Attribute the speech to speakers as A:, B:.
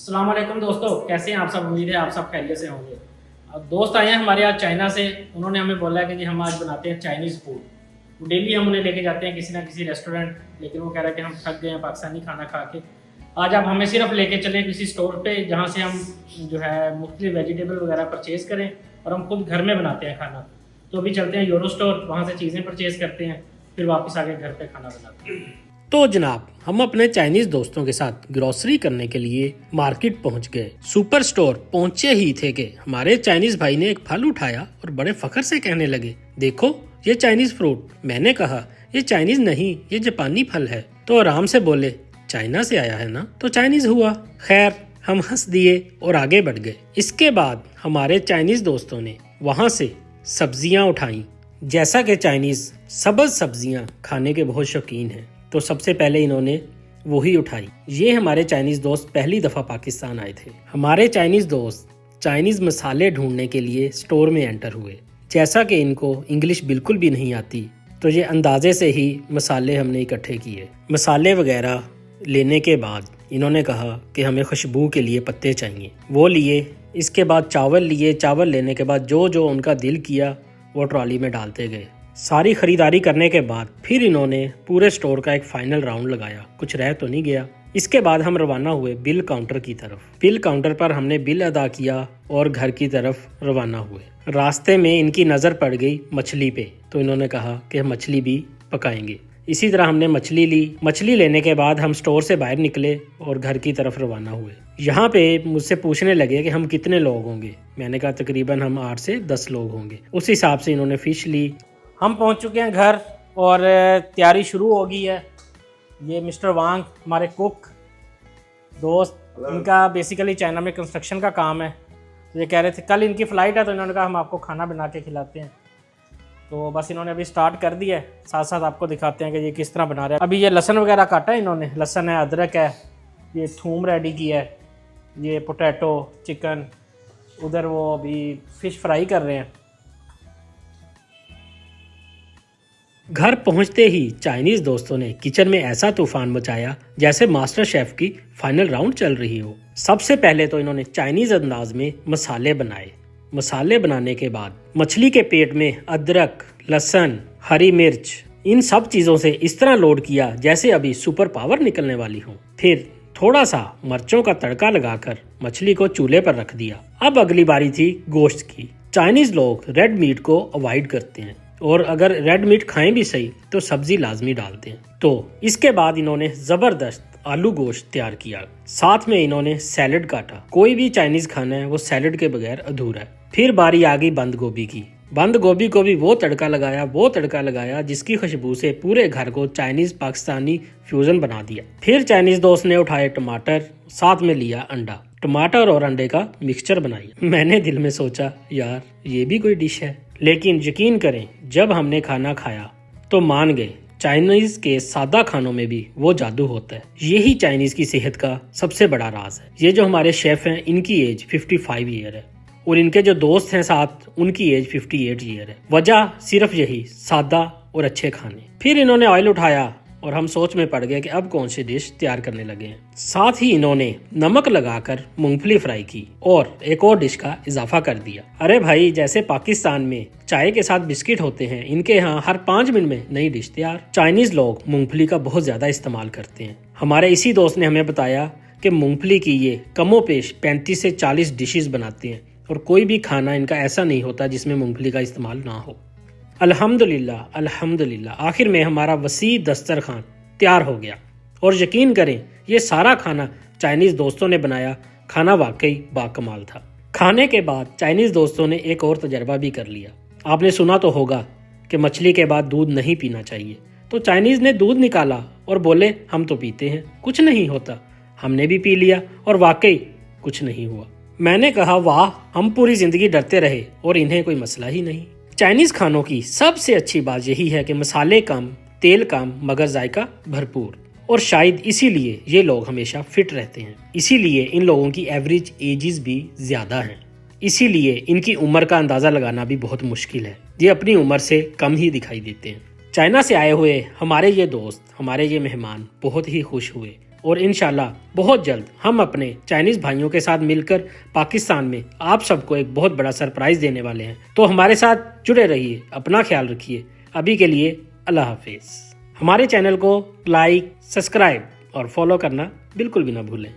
A: अस्सलाम वालेकुम दोस्तों, कैसे हैं आप सब। उम्मीद है आप सब खैरियत से होंगे। अब दोस्त आए हैं हमारे आज चाइना से। उन्होंने हमें बोला है कि जी हम आज बनाते हैं चाइनीज़ फूड। डेली हम उन्हें लेके जाते हैं किसी ना किसी रेस्टोरेंट, लेकिन वो कह रहा है कि हम थक गए हैं पाकिस्तानी खाना खा के। आज आप हमें सिर्फ लेके चलें किसी स्टोर पे जहाँ से हम जो है मुख्तलिफ वेजिटेबल वगैरह परचेज़ करें और हम खुद घर में बनाते हैं खाना। तो अभी चलते हैं यूरो स्टोर, वहाँ से चीज़ें परचेज़ करते हैं, फिर वापस आके घर पे खाना बनाते हैं।
B: तो जनाब, हम अपने चाइनीज दोस्तों के साथ ग्रोसरी करने के लिए मार्केट पहुंच गए। सुपर स्टोर पहुंचे ही थे कि हमारे चाइनीज भाई ने एक फल उठाया और बड़े फख्र से कहने लगे, देखो ये चाइनीज फ्रूट। मैंने कहा ये चाइनीज नहीं, ये जापानी फल है। तो आराम से बोले, चाइना से आया है ना, तो चाइनीज हुआ। खैर, हम हंस दिए और आगे बढ़ गए। इसके बाद हमारे चाइनीज दोस्तों ने वहां से सब्जियां उठाई। जैसा कि चाइनीज सब्ज सब्जियां खाने के बहुत शौकीन हैं, तो सबसे पहले इन्होंने वही उठाई। ये हमारे चाइनीज दोस्त पहली दफ़ा पाकिस्तान आए थे। हमारे चाइनीज दोस्त चाइनीज मसाले ढूंढने के लिए स्टोर में एंटर हुए। जैसा कि इनको इंग्लिश बिल्कुल भी नहीं आती, तो ये अंदाजे से ही मसाले हमने इकट्ठे किए। मसाले वगैरह लेने के बाद इन्होंने कहा कि हमें खुशबू के लिए पत्ते चाहिए, वो लिए। इसके बाद चावल लिए। चावल लेने के बाद जो जो उनका दिल किया वो ट्रॉली में डालते गए। सारी खरीदारी करने के बाद फिर इन्होंने पूरे स्टोर का एक फाइनल राउंड लगाया, कुछ रह तो नहीं गया। इसके बाद हम रवाना हुए बिल काउंटर की तरफ। बिल काउंटर पर हमने बिल अदा किया और घर की तरफ रवाना हुए। रास्ते में इनकी नज़र पड़ गई मछली पे, तो इन्होंने कहा कि मछली भी पकाएंगे। इसी तरह हमने मछली ली। मछली लेने के बाद हम स्टोर से बाहर निकले और घर की तरफ रवाना हुए। यहाँ पे मुझसे पूछने लगे कि हम कितने लोग होंगे। मैंने कहा तकरीबन हम 8 से 10 लोग होंगे। उस हिसाब से इन्होंने फ़िश ली। हम पहुंच चुके हैं घर और तैयारी शुरू हो गई है। ये मिस्टर वांग हमारे कुक दोस्त, इनका बेसिकली चाइना में कंस्ट्रक्शन का काम है। तो ये कह रहे थे कल इनकी फ़्लाइट है, तो इन्होंने कहा हम आपको खाना बना के खिलाते हैं। तो बस इन्होंने अभी स्टार्ट कर दिया है। साथ साथ आपको दिखाते हैं कि ये किस तरह बना रहे हैं। अभी ये लहसुन वगैरह काटा है इन्होंने, लहसुन है, अदरक है, ये थूम रेडी किया है, ये पोटैटो, चिकन, उधर वो अभी फ़िश फ्राई कर रहे हैं। घर पहुंचते ही चाइनीज दोस्तों ने किचन में ऐसा तूफान मचाया जैसे मास्टर शेफ की फाइनल राउंड चल रही हो। सबसे पहले तो इन्होंने चाइनीज अंदाज में मसाले बनाए। मसाले बनाने के बाद मछली के पेट में अदरक, लहसुन, हरी मिर्च, इन सब चीजों से इस तरह लोड किया जैसे अभी सुपर पावर निकलने वाली हो। फिर थोड़ा सा मिर्चों का तड़का लगाकर मछली को चूल्हे पर रख दिया। अब अगली बारी थी गोश्त की। चाइनीज लोग रेड मीट को अवॉइड करते हैं और अगर रेड मीट खाएं भी सही तो सब्जी लाजमी डालते हैं। तो इसके बाद इन्होंने जबरदस्त आलू गोश्त तैयार किया। साथ में इन्होंने सैलेड काटा। कोई भी चाइनीज खाना है वो सैलेड के बगैर अधूरा है। फिर बारी आ गई बंद गोभी की। बंद गोभी को भी वो तड़का लगाया जिसकी खुशबू से पूरे घर को चाइनीज पाकिस्तानी फ्यूजन बना दिया। फिर चाइनीज दोस्त ने उठाए टमाटर, साथ में लिया अंडा। टमाटर और अंडे का मिक्सचर बनाई। मैंने दिल में सोचा, यार ये भी कोई डिश है। लेकिन यकीन करें, जब हमने खाना खाया तो मान गए, चाइनीज के सादा खानों में भी वो जादू होता है। यही चाइनीज की सेहत का सबसे बड़ा राज है। ये जो हमारे शेफ हैं, इनकी एज 55 ईयर है और इनके जो दोस्त हैं साथ, उनकी एज 58 ईयर है। वजह सिर्फ यही, सादा और अच्छे खाने। फिर इन्होंने ऑयल उठाया और हम सोच में पड़ गए कि अब कौन सी डिश तैयार करने लगे हैं। साथ ही इन्होंने नमक लगाकर मूंगफली फ्राई की और एक और डिश का इजाफा कर दिया। अरे भाई, जैसे पाकिस्तान में चाय के साथ बिस्किट होते हैं, इनके यहाँ हर 5 मिनट में नई डिश तैयार। चाइनीज लोग मूंगफली का बहुत ज्यादा इस्तेमाल करते हैं। हमारे इसी दोस्त ने हमें बताया कि मूंगफली की ये कमोपेश 35 से 40 डिशेज बनाते हैं और कोई भी खाना इनका ऐसा नहीं होता जिसमें मूंगफली का इस्तेमाल ना हो। अल्हम्दुलिल्लाह, आखिर में हमारा वसी दस्तरखान तैयार हो गया। और यकीन करें, ये सारा खाना चाइनीज दोस्तों ने बनाया। खाना वाकई बाकमाल था। खाने के बाद चाइनीज दोस्तों ने एक और तजर्बा भी कर लिया। आपने सुना तो होगा कि मछली के बाद दूध नहीं पीना चाहिए। तो चाइनीज ने दूध निकाला और बोले, हम तो पीते हैं, कुछ नहीं होता। हमने भी पी लिया और वाकई कुछ नहीं हुआ। मैंने कहा, वाह, हम पूरी जिंदगी डरते रहे और इन्हें कोई मसला ही नहीं। चाइनीज खानों की सबसे अच्छी बात यही है कि मसाले कम, तेल कम, मगर जायका भरपूर। और शायद इसीलिए ये लोग हमेशा फिट रहते हैं। इसीलिए इन लोगों की एवरेज एजेस भी ज्यादा हैं। इसीलिए इनकी उम्र का अंदाजा लगाना भी बहुत मुश्किल है। ये अपनी उम्र से कम ही दिखाई देते हैं। चाइना से आए हुए हमारे ये दोस्त, हमारे ये मेहमान बहुत ही खुश हुए और इंशाल्लाह बहुत जल्द हम अपने चाइनीज भाइयों के साथ मिलकर पाकिस्तान में आप सबको एक बहुत बड़ा सरप्राइज देने वाले हैं। तो हमारे साथ जुड़े रहिए, अपना ख्याल रखिए। अभी के लिए अल्लाह हाफिज। हमारे चैनल को लाइक, सब्सक्राइब और फॉलो करना बिल्कुल भी ना भूलें।